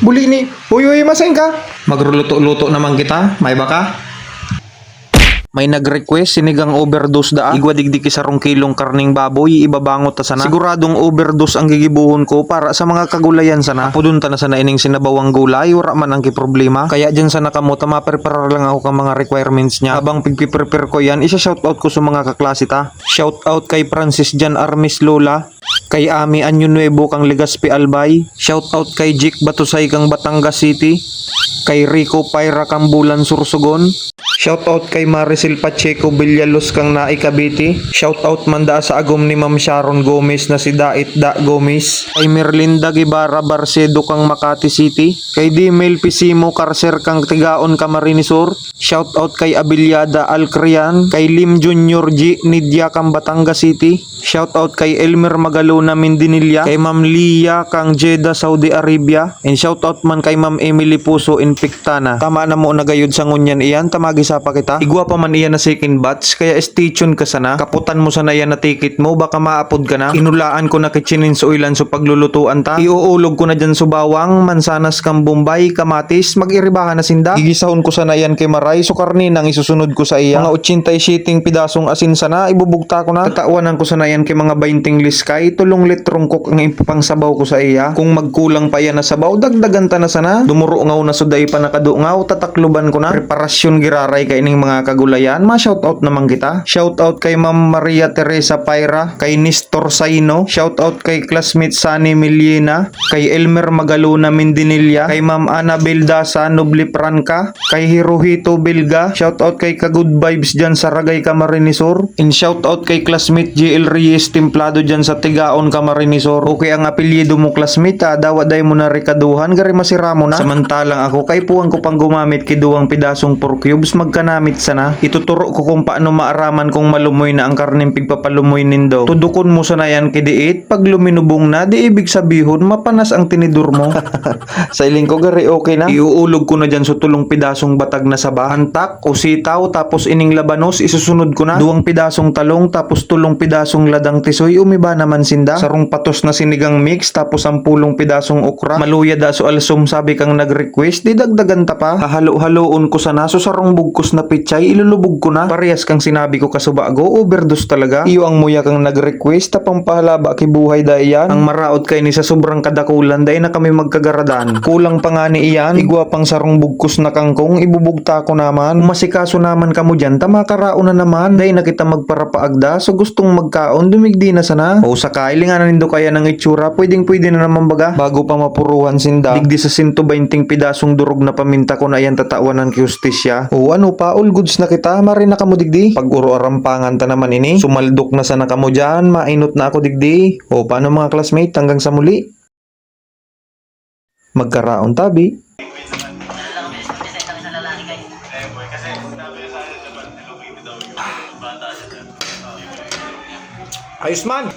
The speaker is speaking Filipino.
Buli ni. Uy, uy, masayang ka? Magluluto-luto naman kita. May baka? May nag-request sinigang overdose da. Igwa digdiki sa 2 kilong karning baboy ibabangot ta sana. Siguradong overdose ang gigibuhon ko para sa mga kagulayan sana. Apudun ta na sana ining sinabawang gulay wala man ang problema. Kaya dyan sana kamo ta ma-prepare lang ako kang mga requirements niya. Habang pigpi-prepare ko yan, isa shoutout ko sa mga kaklase ta. Shoutout kay Francis Jan Armis Lola. Kay Ami Anyo Nuevo kang Legazpi Albay. Shoutout kay Jik Batusay kang Batangas City. Kay Rico Paira kang Bulan Sursogon. Shoutout kay Maricel Pacheco Villalos kang Naay Cavite. Shoutout manda sa agom ni Ma'am Sharon Gomez na si Dait Da Gomez. Kay Merlinda Guevara Barcedo kang Makati City. Kay Dimel Pisimo Carcer kang Tigaon Camarines Sur. Shoutout kay Abiliada Alcrian. Kay Lim Junior G Nidia kang Batangas City. Shoutout kay Elmer Magalona Mindinilla. Kay Ma'am Lia kang Jeddah Saudi Arabia. And shoutout man kay Ma'am Emily Puso in Pictana. Tama na mo nagayod sa ngunyan iyan. Tamagi sa pa kita. Igwa pa man iyan na second batch. Kaya stay tuned ka sana. Kaputan mo sana yan na ticket mo. Baka maapod ka na. Inulaan ko na kitchinin sa ulan so paglulutuan ta. Iuulog ko na dyan sa bawang. Mansanas kang Bombay. Kamatis. Mag-iribahan na sinda. Gigisahon ko sana yan kay Maray. So karninang isusunod ko sa iya. Mga 87 pidasong asin sana. Ibubugta ko na. Tatawan ko sana yan kay mga 20 liskay. 3 litrong kok ang ipapang sabaw ko sa iya. Kung magkulang pa yan na sabaw, dagdagan ta na sana. Dumuro ngaw na suday pa nakadungaw. Tatakluban ko na. Preparasyon giraray kay ining mga kagulayan. Ma-shoutout naman kita. Shoutout kay Ma'am Maria Teresa Paira. Kay Nestor Saino. Shoutout kay classmate Sunny Miliena. Kay Elmer Magalona Mindinilla. Kay Ma'am Annabel Dasa Noble Franca. Kay Hirohito Bilga. Shoutout kay Ka-Good Vibes dyan sa Ragay Camarines Sur. And shoutout kay classmate JL Reyes Templado dyan sa Tigaon Camarines Sur. Okay ang apelyido mo classmate ha. Dawaday mo na rikaduhan. Gari masira mo na. Samantalang ako kay puwang ko pang gumamit kiduwang pidasong 4 cubes magkanamit sana. Ituturo ko kung paano maaraman kung malumoy na ang karning pigpapalumoy nindo. Tudukon mo sana yan kidiit. Pag luminubong na, di ibig sabihon mapanas ang tinidor mo. Sa iling ko gari okay na. Iuulog ko na dyan sa 3 pidasong batag na saba. Antak o sitaw tapos ining labanos isusunod ko na. 2 pidasong talong tapos 3 pidasong ladang tisoy umiba naman sinda. Sarong patos na sinigang mix tapos 10 pidasong okra. Maluya da so alsum sabi kang nag-request. Di dagdagan ta pa. Hahalo-haloon ko sana so sarong bugkos na pichay ilulubog ko na. Parehas kang sinabi ko kasubago overdose talaga. Iyo ang muya kang nag-request tapang pahalaba kay buhay da iyan. Ang maraot kay ni sa sobrang kadakulan day na kami magkagaradan. Kulang pa nga ni iyan. Igwa pang sarong bugkos na kangkong ibubugta ko naman. Masikaso naman kamo dyan tama karaon na naman. Day na kita magparapaagda so gustong magkaon dumigdi na sana. O sakay linganan nindo kaya ng itsura pwedeng na naman baga. Bago pa mapuruhan sinda. Digdi sa 120 pidasong durog na paminta ko na yan tatawanan kay Justisya. O ano pa all goods na kita mari na kamo digdi. Pag uro arampangan ta naman ini. Sumaldok na sana kamo dyan. Mainot na ako digdi. O paano mga classmate hanggang sa muli. Magkaraon tabi. Ayos man!